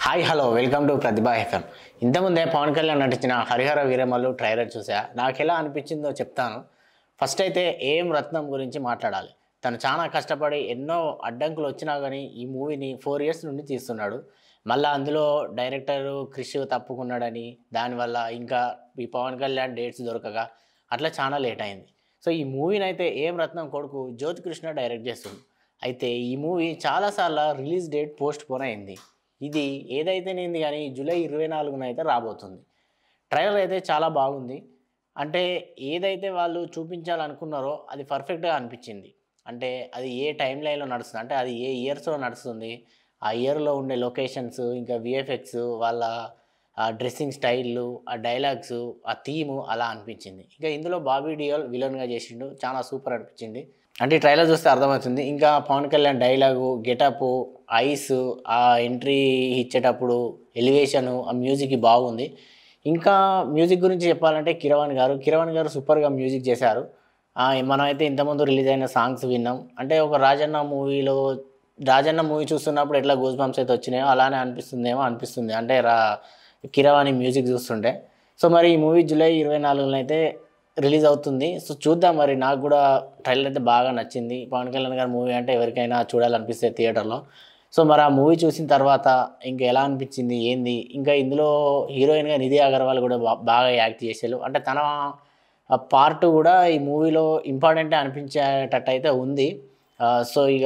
Hi hello welcome to Pratibha FM. ఇంతకుముందే పవన్ కళ్యాణ్ నటించిన Harihara Veeramallu trailer చూసా. నాకు ఎలా అనిపించిందో చెప్తాను. ఫస్ట్ అయితే ఏఎం రత్నం గురించి మాట్లాడాలి. తను చాలా కష్టపడి ఎన్నో అడ్డంకులు వచ్చినా కానీ ఈ మూవీని 4 ఇయర్స్ నుండి తీస్తున్నాడు. మళ్ళీ అందులో డైరెక్టర్ క్రిష్ తప్పుకున్నాడని దానివల్ల ఇంకా ఈ పవన్ కళ్యాణ్ డేట్స్ దొరకగా అట్లా చాలా లేట్ అయింది. సో ఈ మూవీని అయితే ఏఎం రత్నం కొడుకు జ్యోతి కృష్ణ డైరెక్ట్ చేస్తుంది. అయితే ఈ మూవీ చాలాసార్లు రిలీజ్ డేట్ పోస్ట్ పోన్ అయింది. ఇది ఏదైతేనేంది కానీ జూలై 24న అయితే రాబోతుంది. ట్రైలర్ అయితే చాలా బాగుంది. అంటే ఏదైతే వాళ్ళు చూపించాలనుకున్నారో అది పర్ఫెక్ట్‌గా అనిపించింది. అంటే అది ఏ టైమ్ లైన్‌లో నడుస్తుంది, అంటే అది ఏ ఇయర్స్‌లో నడుస్తుంది, ఆ ఇయర్‌లో ఉండే లొకేషన్స్, ఇంకా వీఎఫ్ఎక్స్, వాళ్ళ డ్రెస్సింగ్ స్టైల్లు, ఆ డైలాగ్సు, ఆ థీము అలా అనిపించింది. ఇంకా ఇందులో బాబీ డియోల్ విలన్‌గా చేసిండు. చాలా సూపర్ అనిపించింది. అంటే ఈ ట్రైలర్ చూస్తే అర్థమవుతుంది. ఇంకా Pawan Kalyan dialogue, getup, ice, ఆ ఎంట్రీ ఇచ్చేటప్పుడు ఎలివేషను, ఆ మ్యూజిక్ బాగుంది. ఇంకా మ్యూజిక్ గురించి చెప్పాలంటే కిరవాణి గారు సూపర్‌గా మ్యూజిక్ చేశారు. మనమైతే ఇంతకుముందు రిలీజ్ అయిన సాంగ్స్ విన్నాం. అంటే ఒక రాజన్న మూవీ చూస్తున్నప్పుడు ఎట్లా గూస్ బంప్స్ అయితే వచ్చినాయో అలానే అనిపిస్తుంది. అంటే కిరవాణి మ్యూజిక్ చూస్తుంటే. సో మరి ఈ మూవీ జూలై 24న అయితే రిలీజ్ అవుతుంది. సో చూద్దాం మరి. నాకు కూడా ట్రైలర్ అయితే బాగా నచ్చింది. పవన్ కళ్యాణ్ గారి మూవీ అంటే ఎవరికైనా చూడాలనిపిస్తుంది థియేటర్‌లో. సో మరి ఆ మూవీ చూసిన తర్వాత ఇంకా ఎలా అనిపించింది, ఏంది, ఇంకా ఇందులో హీరోయిన్‌గా నిధి అగర్వాల్ కూడా బాగా యాక్ట్ చేసారు. అంటే తన పార్ట్ కూడా ఈ మూవీలో ఇంపార్టెంటే అనిపించేటట్టు అయితే ఉంది. సో ఇక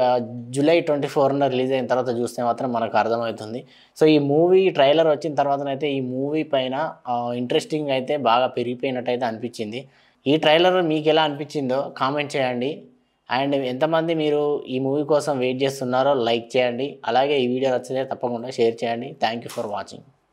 జూలై 24న రిలీజ్ అయిన తర్వాత చూస్తే మాత్రం మనకు అర్థమవుతుంది. సో ఈ మూవీ ట్రైలర్ వచ్చిన తర్వాతనైతే ఈ మూవీ పైన ఇంట్రెస్టింగ్ అయితే బాగా పెరిగిపోయినట్టయితే అనిపించింది. ఈ ట్రైలర్ మీకు ఎలా అనిపించిందో కామెంట్ చేయండి. అండ్ ఎంతమంది మీరు ఈ మూవీ కోసం వెయిట్ చేస్తున్నారో లైక్ చేయండి. అలాగే ఈ వీడియో నచ్చితే తప్పకుండా షేర్ చేయండి. Thank you for watching.